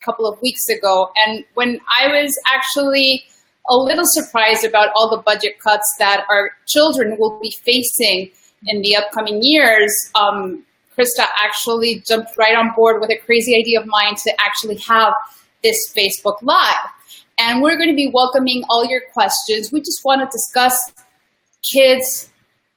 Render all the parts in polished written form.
couple of weeks ago. And when I was actually a little surprised about all the budget cuts that our children will be facing in the upcoming years, Christa actually jumped right on board with a crazy idea of mine to actually have this Facebook Live. And we're going to be welcoming all your questions. We just want to discuss kids,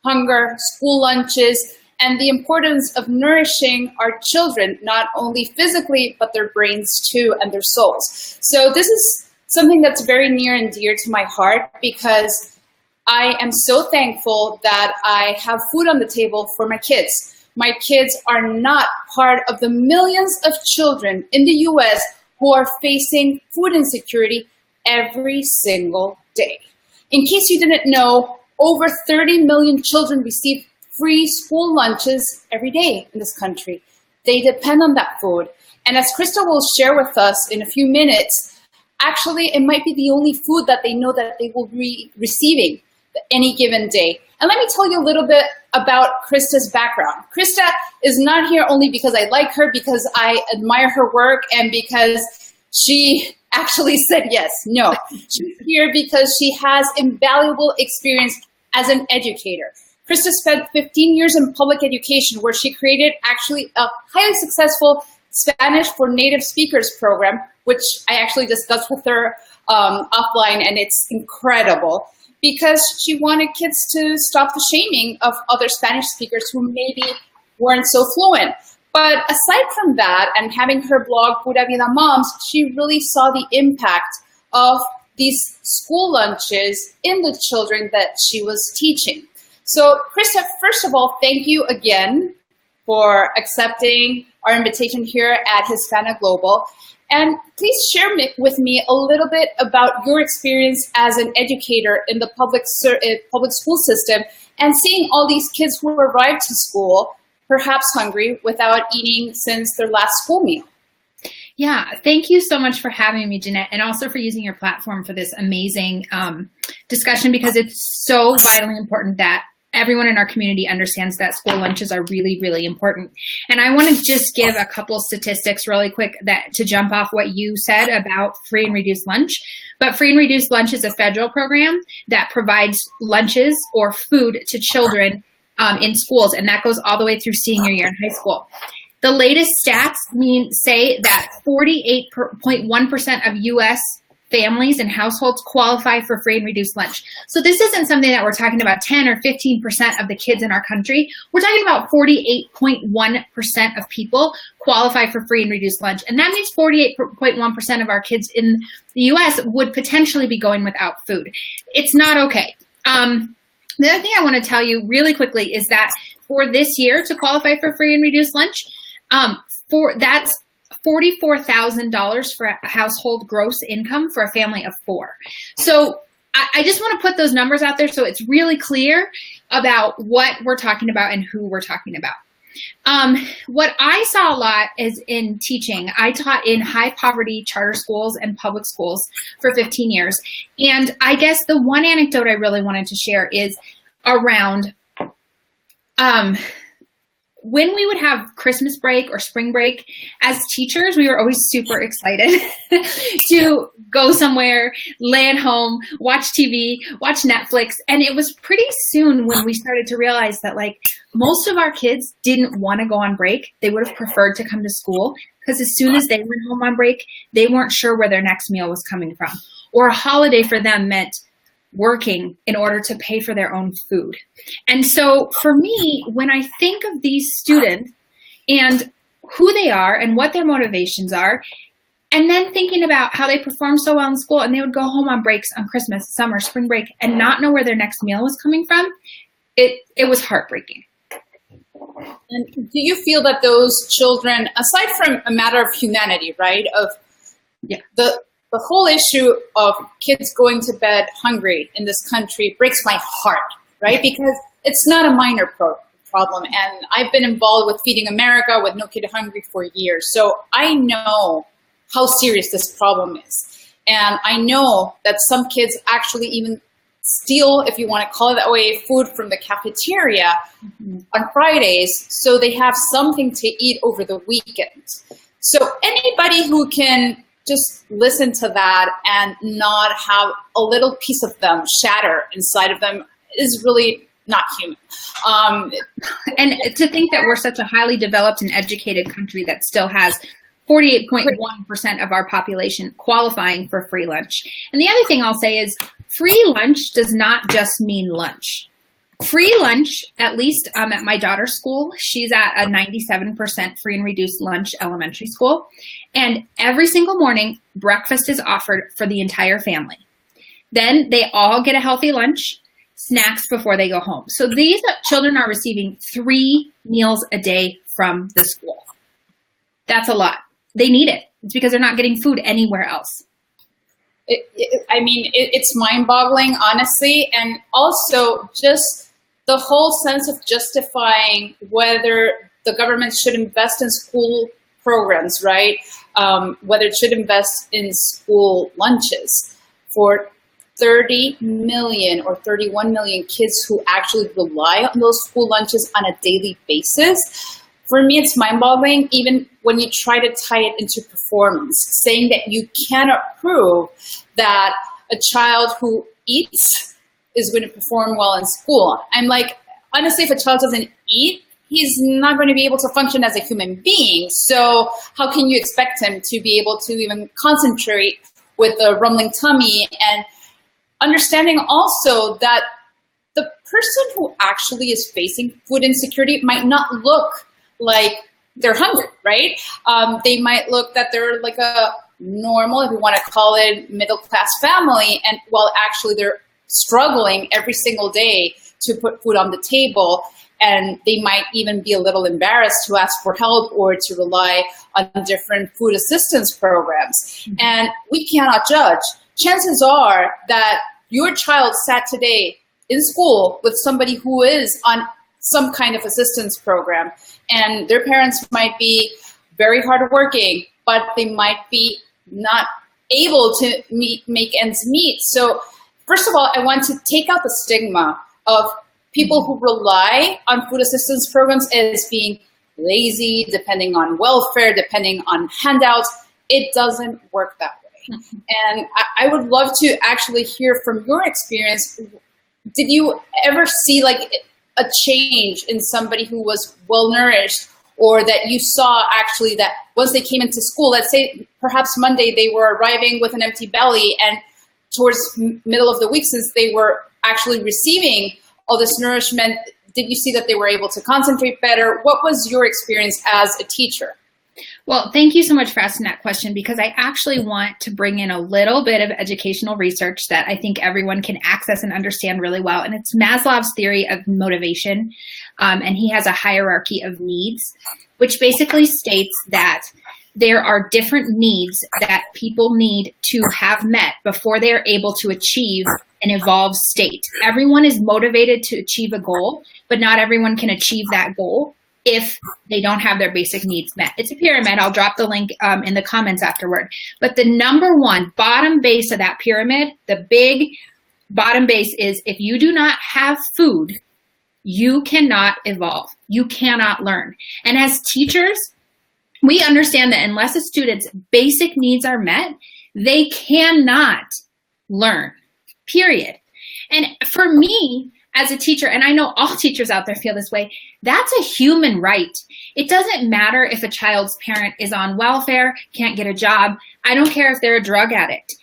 hunger, school lunches, and the importance of nourishing our children, not only physically, but their brains too, and their souls. So this is something that's very near and dear to my heart, because I am so thankful that I have food on the table for my kids. My kids are not part of the millions of children in the US who are facing food insecurity every single day. In case you didn't know, over 30 million children receive free school lunches every day in this country. They depend on that food. And as Christa will share with us in a few minutes, actually it might be the only food that they know that they will be receiving any given day. And let me tell you a little bit about Christa's background. Christa is not here only because I like her, because I admire her work, and because she actually said yes. No, she's here because she has invaluable experience as an educator. Christa spent 15 years in public education, where she created actually a highly successful Spanish for native speakers program, which I actually discussed with her offline, and it's incredible, because she wanted kids to stop the shaming of other Spanish speakers who maybe weren't so fluent. But aside from that, and having her blog, Pura Vida Moms, she really saw the impact of these school lunches in the children that she was teaching. So Christa, first of all, thank you again for accepting our invitation here at Hispana Global. And please share with me a little bit about your experience as an educator in the public school system, and seeing all these kids who arrive to school, perhaps hungry, without eating since their last school meal. Yeah, thank you so much for having me, Jeannette, and also for using your platform for this amazing discussion, because it's so vitally important that everyone in our community understands that school lunches are really, really important. And I want to just give a couple statistics really quick that to jump off what you said about free and reduced lunch. But free and reduced lunch is a federal program that provides lunches or food to children in schools, and that goes all the way through senior year in high school. The latest stats say that 48.1% of U.S. families and households qualify for free and reduced lunch. So this isn't something that we're talking about 10 or 15% of the kids in our country. We're talking about 48.1% of people qualify for free and reduced lunch. And that means 48.1% of our kids in the US would potentially be going without food. It's not okay. The other thing I want to tell you really quickly is that for this year to qualify for free and reduced lunch, that's $44,000 for a household gross income for a family of 4. So I just want to put those numbers out there so it's really clear about what we're talking about and who we're talking about. What I saw a lot is in teaching. I taught in high poverty charter schools and public schools for 15 years. And I guess the one anecdote I really wanted to share is around when we would have Christmas break or spring break, as teachers, we were always super excited to go somewhere, lay at home, watch TV, watch Netflix. And it was pretty soon when we started to realize that like most of our kids didn't want to go on break. They would have preferred to come to school, because as soon as they went home on break, they weren't sure where their next meal was coming from. Or a holiday for them meant working in order to pay for their own food. And so for me, when I think of these students and who they are and what their motivations are, and then thinking about how they perform so well in school, and they would go home on breaks on Christmas, summer, spring break, and not know where their next meal was coming from, it was heartbreaking. And do you feel that those children, aside from a matter of humanity, right, of the whole issue of kids going to bed hungry in this country breaks my heart, right? Because it's not a minor problem. And I've been involved with Feeding America, with No Kid Hungry for years. So I know how serious this problem is. And I know that some kids actually even steal, if you want to call it that way, food from the cafeteria on Fridays, so they have something to eat over the weekend. So anybody who can just listen to that and not have a little piece of them shatter inside of them is really not human. And to think that we're such a highly developed and educated country that still has 48.1% of our population qualifying for free lunch. And the other thing I'll say is free lunch does not just mean lunch. Free lunch, at least at my daughter's school, she's at a 97% free and reduced lunch elementary school. And every single morning, breakfast is offered for the entire family. Then they all get a healthy lunch, snacks before they go home. So these children are receiving 3 meals a day from the school. That's a lot. They need it. It's because they're not getting food anywhere else. It's mind-boggling, honestly. And also just the whole sense of justifying whether the government should invest in school programs, right? Whether it should invest in school lunches for 30 million or 31 million kids who actually rely on those school lunches on a daily basis. For me, it's mind-boggling, even when you try to tie it into performance, saying that you cannot prove that a child who eats is going to perform well in school. I'm like, honestly, if a child doesn't eat, he's not going to be able to function as a human being. So how can you expect him to be able to even concentrate with a rumbling tummy? And understanding also that the person who actually is facing food insecurity might not look like they're hungry, right? They might look that they're like a normal, if you want to call it, middle-class family, and while actually they're struggling every single day to put food on the table, and they might even be a little embarrassed to ask for help or to rely on different food assistance programs. Mm-hmm. And we cannot judge. Chances are that your child sat today in school with somebody who is on some kind of assistance program, and their parents might be very hardworking, but they might be not able to make ends meet. So first of all, I want to take out the stigma of people who rely on food assistance programs as being lazy, depending on welfare, depending on handouts. It doesn't work that way. And I would love to actually hear from your experience. Did you ever see like a change in somebody who was well-nourished, or that you saw actually that once they came into school, let's say perhaps Monday they were arriving with an empty belly, and towards middle of the week, since they were actually receiving all this nourishment, did you see that they were able to concentrate better? What was your experience as a teacher? Well, thank you so much for asking that question, because I actually want to bring in a little bit of educational research that I think everyone can access and understand really well. And it's Maslow's theory of motivation. And he has a hierarchy of needs, which basically states that there are different needs that people need to have met before they are able to achieve an evolved state. Everyone is motivated to achieve a goal, but not everyone can achieve that goal if they don't have their basic needs met. It's a pyramid. I'll drop the link in the comments afterward. But the number one bottom base of that pyramid, the big bottom base, is if you do not have food, you cannot evolve. You cannot learn. And as teachers, we understand that unless a student's basic needs are met, they cannot learn, period. And for me, as a teacher, and I know all teachers out there feel this way, that's a human right. It doesn't matter if a child's parent is on welfare, can't get a job. I don't care if they're a drug addict.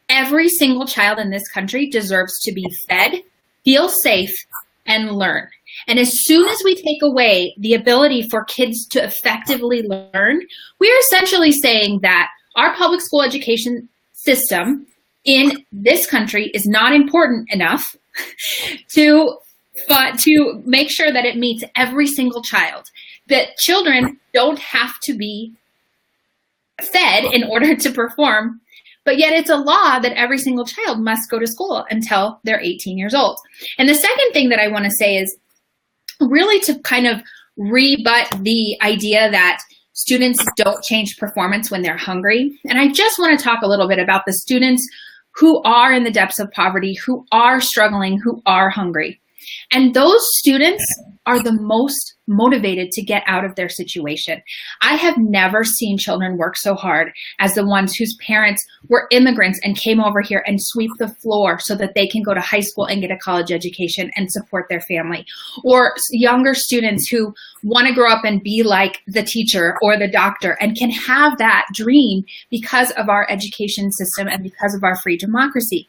Every single child in this country deserves to be fed, feel safe, and learn. And as soon as we take away the ability for kids to effectively learn, we're essentially saying that our public school education system in this country is not important enough to make sure that it meets every single child. That children don't have to be fed in order to perform, but yet it's a law that every single child must go to school until they're 18 years old. And the second thing that I want to say is really to kind of rebut the idea that students don't change performance when they're hungry. And I just want to talk a little bit about the students who are in the depths of poverty, who are struggling, who are hungry. And those students are the most motivated to get out of their situation. I have never seen children work so hard as the ones whose parents were immigrants and came over here and sweep the floor so that they can go to high school and get a college education and support their family. Or younger students who want to grow up and be like the teacher or the doctor and can have that dream because of our education system and because of our free democracy.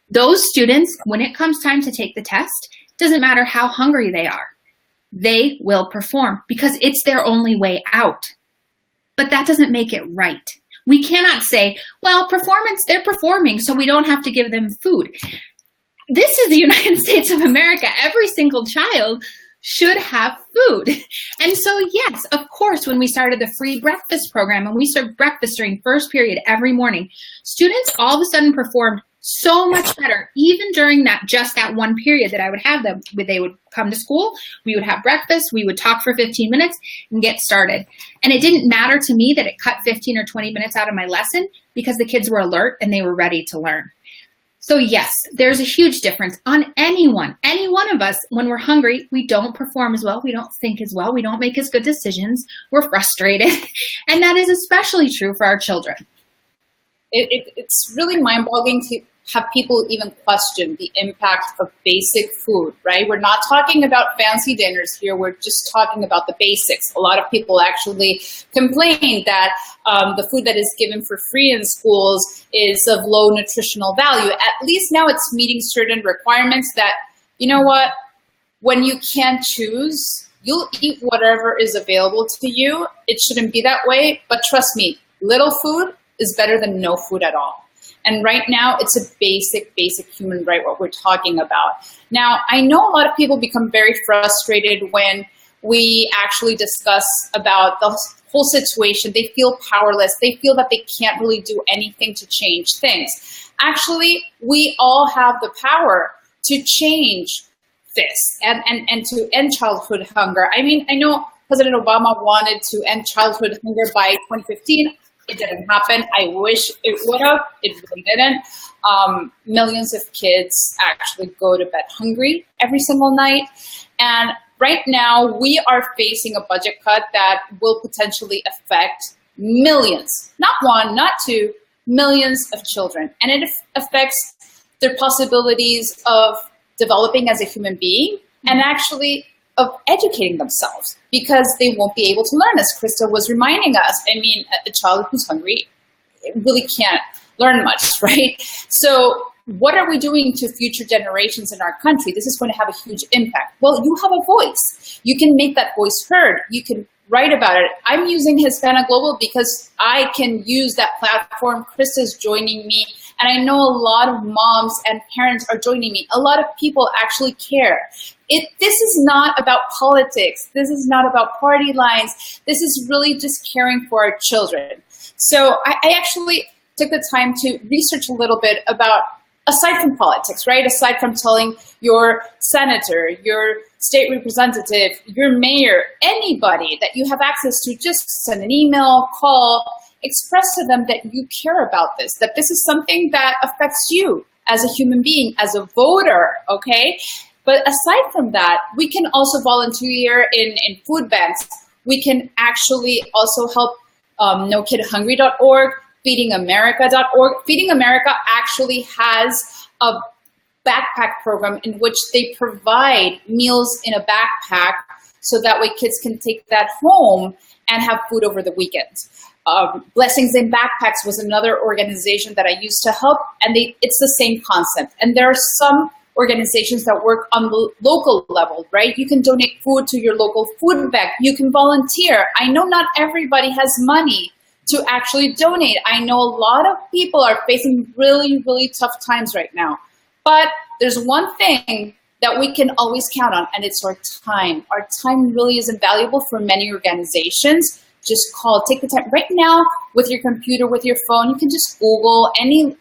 Those students, when it comes time to take the test, doesn't matter how hungry they are. They will perform because it's their only way out. But that doesn't make it right. We cannot say, well, performance, they're performing, so we don't have to give them food. This is the United States of America. Every single child should have food. And so, yes, of course, when we started the free breakfast program and we served breakfast during first period every morning, students all of a sudden performed so much better, even during just that one period that I would have them. They would come to school, we would have breakfast, we would talk for 15 minutes and get started. And it didn't matter to me that it cut 15 or 20 minutes out of my lesson because the kids were alert and they were ready to learn. So yes, there's a huge difference on any one of us. When we're hungry, we don't perform as well, we don't think as well, we don't make as good decisions, we're frustrated. And that is especially true for our children. It's really mind-boggling to have people even question the impact of basic food, right? We're not talking about fancy dinners here. We're just talking about the basics. A lot of people actually complain that the food that is given for free in schools is of low nutritional value. At least now it's meeting certain requirements that, you know what, when you can't choose, you'll eat whatever is available to you. It shouldn't be that way, but trust me, little food is better than no food at all. And right now, it's a basic human right, what we're talking about. Now, I know a lot of people become very frustrated when we actually discuss about the whole situation. They feel powerless. They feel that they can't really do anything to change things. Actually, we all have the power to change this and to end childhood hunger. I mean, I know President Obama wanted to end childhood hunger by 2015. It didn't happen. I wish it would have. It really didn't. Millions of kids actually go to bed hungry every single night. And right now, we are facing a budget cut that will potentially affect millions, not one, not two, millions of children. And it affects their possibilities of developing as a human being and actually of educating themselves, because they won't be able to learn, as Christa was reminding us. I mean, a child who's hungry really can't learn much, right? So what are we doing to future generations in our country? This is going to have a huge impact. Well, you have a voice. You can make that voice heard. You can write about it. I'm using Hispana Global because I can use that platform. Christa's joining me. And I know a lot of moms and parents are joining me. A lot of people actually care. This is not about politics. This is not about party lines. This is really just caring for our children. So I actually took the time to research a little bit about, aside from politics, right? Aside from telling your senator, your state representative, your mayor, anybody that you have access to, just send an email, call, express to them that you care about this, that this is something that affects you as a human being, as a voter, okay? But aside from that, we can also volunteer in food banks. We can actually also help NoKidHungry.org, FeedingAmerica.org. Feeding America actually has a backpack program in which they provide meals in a backpack so that way kids can take that home and have food over the weekend. Blessings in Backpacks was another organization that I used to help, and it's the same concept. And there are some organizations that work on the local level, right? You can donate food to your local food bank. You can volunteer. I know not everybody has money to actually donate. I know a lot of people are facing really, really tough times right now. But there's one thing that we can always count on, and it's our time. Our time really is invaluable for many organizations. Just call, take the time. Right now, with your computer, with your phone, you can just Google anything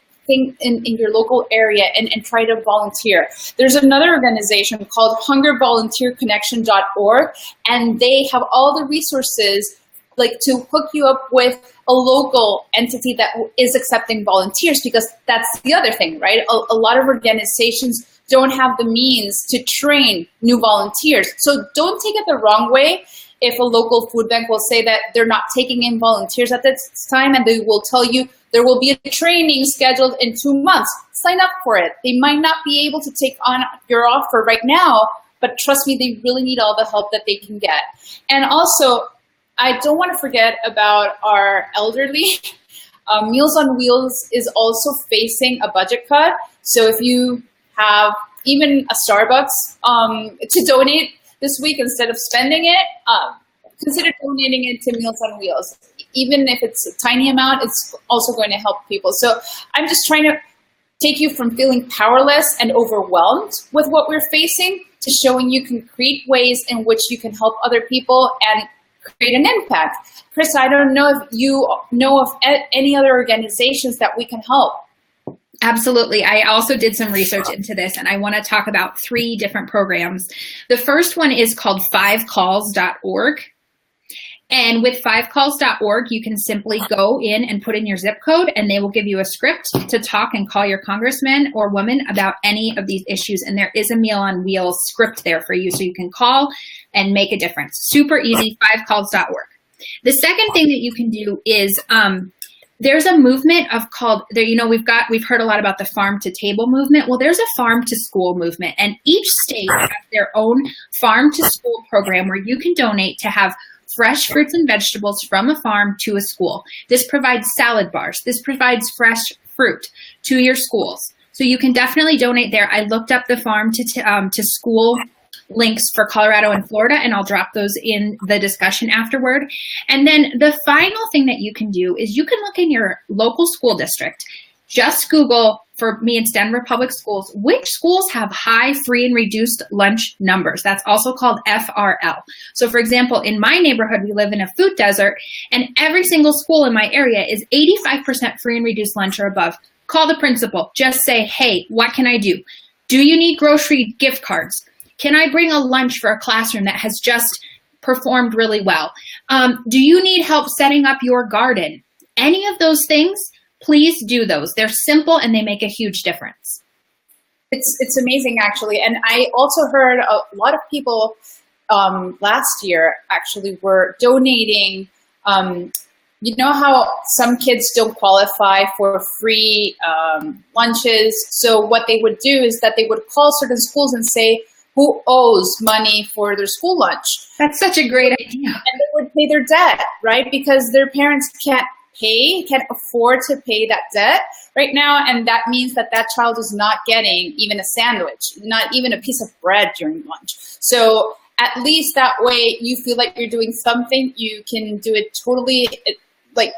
in your local area and try to volunteer. There's another organization called hungervolunteerconnection.org, and they have all the resources like to hook you up with a local entity that is accepting volunteers, because that's the other thing, right? A lot of organizations don't have the means to train new volunteers. So don't take it the wrong way if a local food bank will say that they're not taking in volunteers at this time, and they will tell you there will be a training scheduled in 2 months. Sign up for it. They might not be able to take on your offer right now, but trust me, they really need all the help that they can get. And also, I don't want to forget about our elderly. Meals on Wheels is also facing a budget cut. So if you have even a Starbucks to donate this week instead of spending it, consider donating it to Meals on Wheels. Even if it's a tiny amount, it's also going to help people. So I'm just trying to take you from feeling powerless and overwhelmed with what we're facing to showing you concrete ways in which you can help other people and create an impact. Chris, I don't know if you know of any other organizations that we can help. Absolutely. I also did some research into this, and I want to talk about 3 different programs. The first one is called 5calls.org. And with 5calls.org, you can simply go in and put in your zip code, and they will give you a script to talk and call your congressman or woman about any of these issues. And there is a Meal on Wheels script there for you, so you can call and make a difference. Super easy, 5calls.org. The second thing that you can do is there's a movement of called there. You know, we've heard a lot about the farm to table movement. Well, there's a farm to school movement, and each state has their own farm to school program where you can donate to have fresh fruits and vegetables from a farm to a school. This provides salad bars. This provides fresh fruit to your schools. So you can definitely donate there. I looked up the farm to school links for Colorado and Florida, and I'll drop those in the discussion afterward. And then the final thing that you can do is you can look in your local school district. Just Google, for me, it's Denver Public Schools, which schools have high free and reduced lunch numbers. That's also called FRL. So for example, in my neighborhood, we live in a food desert, and every single school in my area is 85% free and reduced lunch or above. Call the principal. Just say, hey, what can I do? Do you need grocery gift cards? Can I bring a lunch for a classroom that has just performed really well? Do you need help setting up your garden? Any of those things, please do those. They're simple and they make a huge difference. It's amazing, actually. And I also heard a lot of people last year actually were donating. You know how some kids don't qualify for free lunches? So what they would do is that they would call certain schools and say, who owes money for their school lunch? That's such a great idea. And they would pay their debt, right? Because their parents can't afford to pay that debt right now. And that means that that child is not getting even a sandwich, not even a piece of bread during lunch. So at least that way you feel like you're doing something. You can do it totally like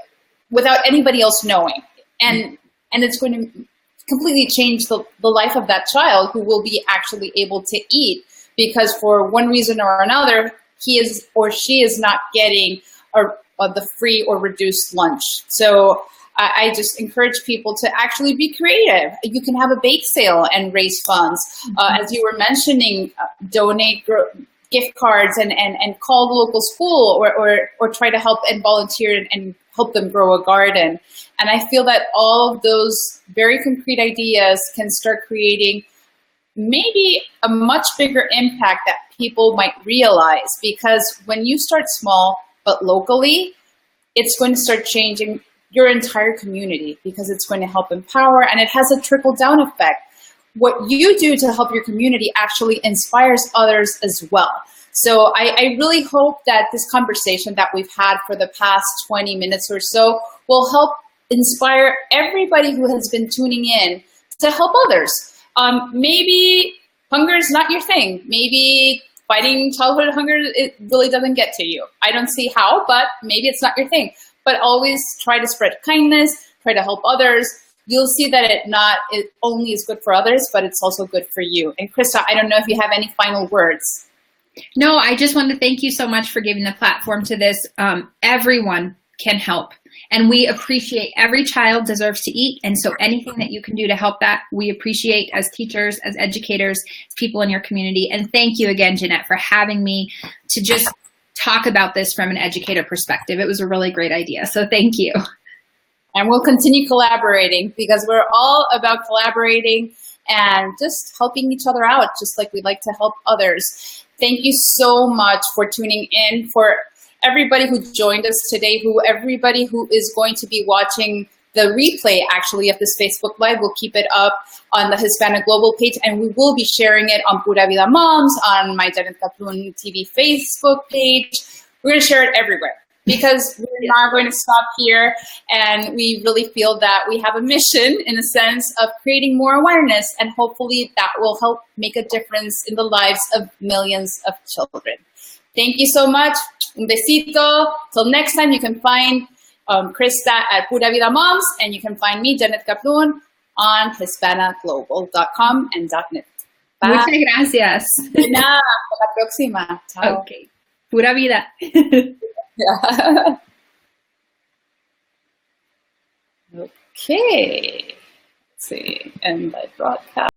without anybody else knowing. And it's going to completely change the life of that child who will be actually able to eat, because for one reason or another, he is or she is not getting the free or reduced lunch. So I just encourage people to actually be creative. You can have a bake sale and raise funds. As you were mentioning, donate gift cards and call the local school or try to help and volunteer and help them grow a garden. And I feel that all of those very concrete ideas can start creating maybe a much bigger impact that people might realize, because when you start small but locally, it's going to start changing your entire community, because it's going to help empower, and it has a trickle-down effect. What you do to help your community actually inspires others as well. So I really hope that this conversation that we've had for the past 20 minutes or so will help inspire everybody who has been tuning in to help others. Maybe hunger is not your thing. Maybe fighting childhood hunger, it really doesn't get to you. I don't see how, but maybe it's not your thing. But always try to spread kindness, try to help others. You'll see that it only is good for others, but it's also good for you. And Christa, I don't know if you have any final words. No, I just want to thank you so much for giving the platform to this. Everyone can help. And we appreciate every child deserves to eat. And so anything that you can do to help that, we appreciate as teachers, as educators, as people in your community. And thank you again, Jeannette, for having me to just talk about this from an educator perspective. It was a really great idea. So thank you. And we'll continue collaborating, because we're all about collaborating and just helping each other out, just like we like to help others. Thank you so much for tuning in, for everybody who joined us today, everybody who is going to be watching the replay actually of this Facebook Live. We'll keep it up on the Hispana Global page, and we will be sharing it on Pura Vida Moms, on my Jeannette Kaplun TV Facebook page. We're going to share it everywhere because we're not going to stop here. And we really feel that we have a mission in the sense of creating more awareness, and hopefully that will help make a difference in the lives of millions of children. Thank you so much. Un besito. Till next time, you can find Christa at Pura Vida Moms, and you can find me, Jeannette Kaplun, on hispanaglobal.com and .net. Bye. Muchas gracias. De nada, hasta la próxima. Chao. Okay. Pura vida. Yeah. Okay. Let's see. End by broadcast.